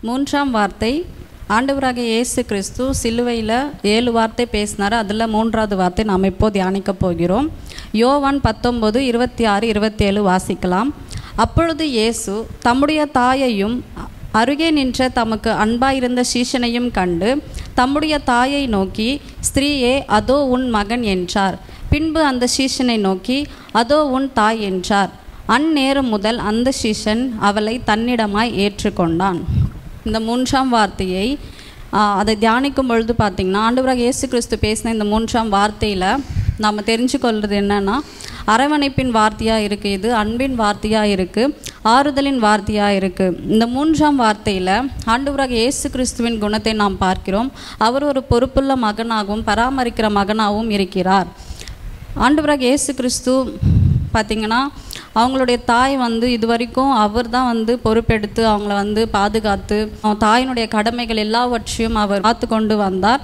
மூன்றாம் வார்த்தை, ஆண்டவராகிய இயேசு கிறிஸ்து சிலுவையில் 7 வார்த்தை பேசினார். அதில் 3வது வார்த்தை நாம் இப்போ தியானிக்க போகிறோம். யோவான் 19:26-27 வாசிக்கலாம். அப்பொழுது இயேசு தம்முடைய தாயையும் அருகே நின்ற தமக்கு அன்பாயிருந்த சீஷனையும் கண்டு தம்முடைய தாயை நோக்கி, ஸ்திரீயே, அதோ உன் மகன் என்றார். பின்பு அந்த சீஷனை நோக்கி, அதோ உன் தாய் என்றார். அந்நேரம் முதல் அந்த சீஷன் அவளை தன்னிடமாய் ஏற்றுக்கொண்டான். இந்த 3ஆம் வார்த்தையை அதை தியானிக்கும் பொழுது பார்த்திங்கன்னா, ஆண்டவராக இயேசு கிறிஸ்து பேசின இந்த 3ஆம் வார்த்தையில் நாம் தெரிஞ்சுக்கொள்வது என்னென்னா, அரவணைப்பின் வார்த்தையாக இருக்குது, இது அன்பின் வார்த்தையாக இருக்குது, ஆறுதலின் வார்த்தையாக இருக்குது. இந்த 3ஆம் வார்த்தையில் ஆண்டவராக இயேசு கிறிஸ்துவின் குணத்தை நாம் பார்க்கிறோம். அவர் ஒரு பொறுப்புள்ள மகனாகவும் பராமரிக்கிற மகனாகவும் இருக்கிறார். ஆண்டவராக இயேசு கிறிஸ்து பார்த்திங்கன்னா, அவங்களுடைய தாய் இது வரைக்கும் அவர் தான் பொறுப்பெடுத்து அவங்கள பாதுகாத்து தாயினுடைய கடமைகள் எல்லாவற்றையும் அவர் காத்து கொண்டு வந்தார்.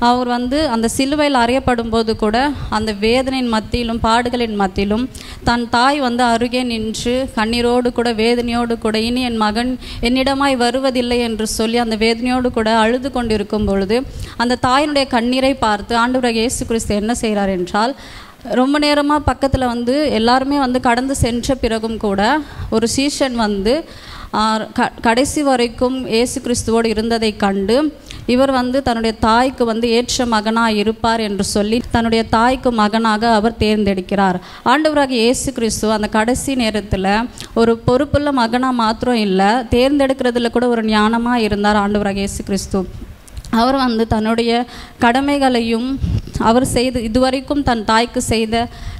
அவர் அந்த சிலுவையில் அறையப்படும் போது கூட அந்த வேதனையின் மத்தியிலும் பாடுகளின் மத்தியிலும் தன் தாய் அருகே நின்று கண்ணீரோடு கூட வேதனையோடு கூட, இனி என் மகன் என்னிடமாய் வருவதில்லை என்று சொல்லி அந்த வேதனையோடு கூட அழுது கொண்டிருக்கும் பொழுது அந்த தாயினுடைய கண்ணீரை பார்த்து ஆண்டவராகிய இயேசு கிறிஸ்து என்ன செய்கிறார் என்றால், ரொம்ப நேரமாக பக்கத்தில் எல்லாருமே கடந்து சென்ற பிறகும் கூட ஒரு சீஷன் கடைசி வரைக்கும் இயேசு கிறிஸ்துவோடு இருந்ததை கண்டு இவர் தன்னுடைய தாய்க்கு ஏற்ற மகனாக இருப்பார் என்று சொல்லி தன்னுடைய தாய்க்கு மகனாக அவர் தேர்ந்தெடுக்கிறார். ஆண்டவராகிய இயேசு கிறிஸ்து அந்த கடைசி நேரத்தில் ஒரு பொறுப்புள்ள மகனாக மாத்திரம் இல்லை, தேர்ந்தெடுக்கிறதுல கூட ஒரு ஞானமாக இருந்தார். ஆண்டவராகிய இயேசு கிறிஸ்து அவர் தன்னுடைய கடமைகளையும் அவர் இதுவரைக்கும் தன் தாய்க்கு செய்த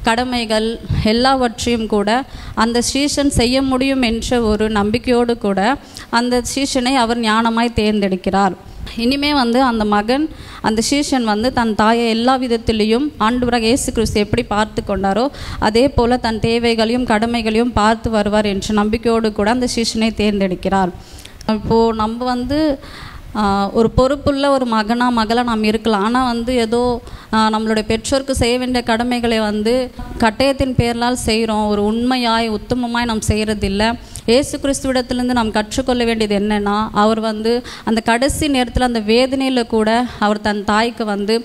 கடமைகள் எல்லாவற்றையும் கூட அந்த சீஷன் செய்ய முடியும் என்ற ஒரு நம்பிக்கையோடு கூட அந்த சீஷனை அவர் ஞானமாய் தேர்ந்தெடுக்கிறார். இனிமே அந்த மகன் அந்த சீஷன் தன் தாயை எல்லா விதத்திலையும் ஆண்டவராகிய இயேசு கிறிஸ்து எப்படி பார்த்து கொண்டாரோ அதே போல் தன் தேவைகளையும் கடமைகளையும் பார்த்து வருவார் என்ற நம்பிக்கையோடு கூட அந்த சீஷனை தேர்ந்தெடுக்கிறார். இப்போது நம்ம ஒரு பொறுப்புள்ள ஒரு மகளாக நாம் இருக்கலாம். ஆனால் ஏதோ நம்மளுடைய பெற்றோருக்கு செய்ய வேண்டிய கடமைகளை கட்டயத்தின் பேரலால் செய்கிறோம். ஒரு உண்மையாய் உத்தமமாய் நாம் செய்கிறதில்லை. இயேசு கிறிஸ்துவிடத்திலிருந்து நாம் கற்றுக்கொள்ள வேண்டியது என்னென்னா, அவர் அந்த கடைசி நேரத்தில் அந்த வேதனையில் கூட அவர் தன் தாய்க்கு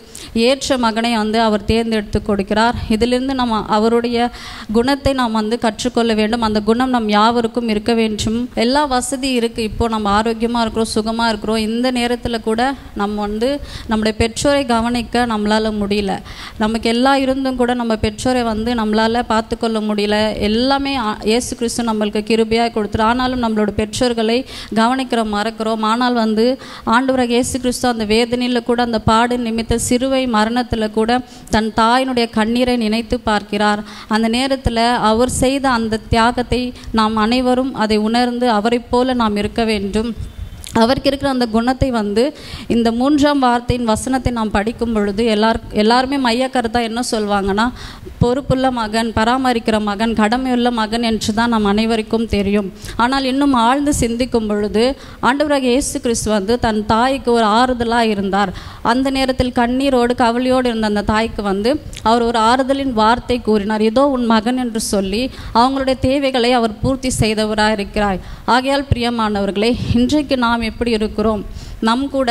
ஏற்ற மகனை அவர் தேர்ந்தெடுத்து கொடுக்கிறார். இதிலிருந்து நம்ம அவருடைய குணத்தை நாம் கற்றுக்கொள்ள வேண்டும். அந்த குணம் நம் யாவருக்கும் இருக்க வேண்டும். எல்லா வசதி இருக்குது, இப்போது நம்ம ஆரோக்கியமாக இருக்கிறோம், சுகமாக இருக்கிறோம். இந்த நேரத்தில் கூட நம்ம நம்முடைய பெற்றோரை கவனிக்க நம்மளால் முடியல. நமக்கு எல்லாம் இருந்தும் கூட நம்ம பெற்றோரை நம்மளால் பார்த்துக்கொள்ள முடியல. எல்லாமே இயேசு கிறிஸ்து நம்மளுக்கு கிருபையாக கொடுத்துரு. ஆனாலும் நம்மளோட பெற்றோர்களை கவனிக்கிறோம், மறக்கிறோம். ஆனால் ஆண்டவராகிய இயேசு கிறிஸ்து அந்த வேதனையில் கூட அந்த பாடு நிமித்த சிறுவை மரணத்தில் கூட தன் தாயினுடைய கண்ணீரை நினைத்து பார்க்கிறார். அந்த நேரத்தில் அவர் செய்த அந்த தியாகத்தை நாம் அனைவரும் அதை உணர்ந்து அவரை போல நாம் இருக்க வேண்டும். அவருக்கு இருக்கிற அந்த குணத்தை இந்த 3ஆம் வார்த்தையின் வசனத்தை நாம் படிக்கும் பொழுது எல்லாருமே மையக்கருத்தாக என்ன சொல்வாங்கன்னா, பொறுப்புள்ள மகன், பராமரிக்கிற மகன், கடமையுள்ள மகன் என்று தான் நம் அனைவருக்கும் தெரியும். ஆனால் இன்னும் ஆழ்ந்து சிந்திக்கும் பொழுது ஆண்டவராகிய இயேசு கிறிஸ்து தன் தாய்க்கு ஒரு ஆறுதலாக இருந்தார். அந்த நேரத்தில் கண்ணீரோடு கவலையோடு இருந்த அந்த தாய்க்கு அவர் ஒரு ஆறுதலின் வார்த்தை கூறினார். இதோ உன் மகன் என்று சொல்லி அவங்களுடைய தேவைகளை அவர் பூர்த்தி செய்தவராக இருக்கிறார். ஆகையால் பிரியமானவர்களே, இன்றைக்கு நாம் எப்படி இருக்கிறோம்? கூட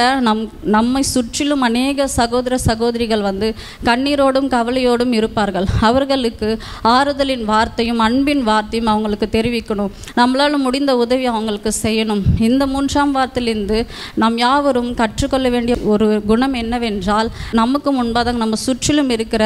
நம்மை சுற்றிலும் அநேக சகோதர சகோதரிகள் கண்ணீரோடும் கவலையோடும் இருப்பார்கள். அவர்களுக்கு ஆறுதலின் வார்த்தையும் அன்பின் வார்த்தையும் அவங்களுக்கு தெரிவிக்கணும். நம்மளால் முடிந்த உதவி அவங்களுக்கு செய்யணும். இந்த 3ஆம் வார்த்தையிலிருந்து நாம் யாவரும் கற்றுக்கொள்ள வேண்டிய ஒரு குணம் என்னவென்றால், நமக்கு முன்பாக நம்ம சுற்றிலும் இருக்கிற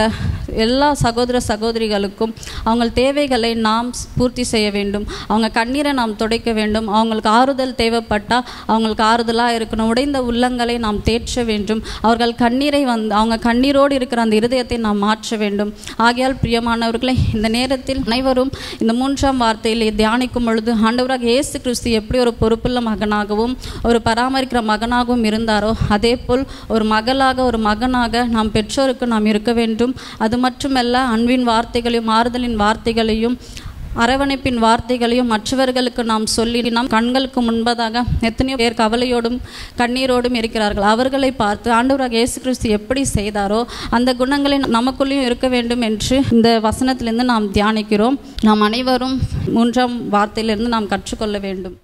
எல்லா சகோதர சகோதரிகளுக்கும் அவங்கள் தேவைகளை நாம் பூர்த்தி செய்ய வேண்டும். அவங்க கண்ணீரை நாம் துடைக்க வேண்டும். அவங்களுக்கு ஆறுதல் தேவைப்பட்டால் அவங்களுக்கு ஆறுதலாக இருக்கணும். உடைந்த உள்ளங்களை நாம் தேற்ற வேண்டும். அவர்கள் கண்ணீரை அவங்க கண்ணீரோடு இருக்கிற அந்த இருதயத்தை நாம் மாற்ற வேண்டும். ஆகையால் பிரியமானவர்களை, இந்த நேரத்தில் அனைவரும் இந்த 3ஆம் வார்த்தையில் தியானிக்கும் பொழுது ஆண்டவராகிய இயேசு கிறிஸ்து எப்படி ஒரு பொறுப்புள்ள மகனாகவும் ஒரு பராமரிக்கிற மகனாகவும் இருந்தாரோ அதே போல் ஒரு மகளாக ஒரு மகனாக நாம் பெற்றோருக்கு நாம் இருக்க வேண்டும். அது மட்டுமல்ல, அன்பின் வார்த்தைகளையும் ஆறுதலின் வார்த்தைகளையும் அரவணைப்பின் வார்த்தைகளையும் மற்றவர்களுக்கு நாம் சொல்லி நம் கண்களுக்கு முன்பதாக எத்தனையோ பேர் கவலையோடும் கண்ணீரோடும் இருக்கிறார்கள். அவர்களை பார்த்து ஆண்டவராகிய இயேசு கிறிஸ்து எப்படி செய்தாரோ அந்த குணங்களை நமக்குள்ளேயும் இருக்க வேண்டும் என்று இந்த வசனத்திலிருந்து நாம் தியானிக்கிறோம். நாம் அனைவரும் 3ஆம் வார்த்தையிலிருந்து நாம் கற்றுக்கொள்ள வேண்டும்.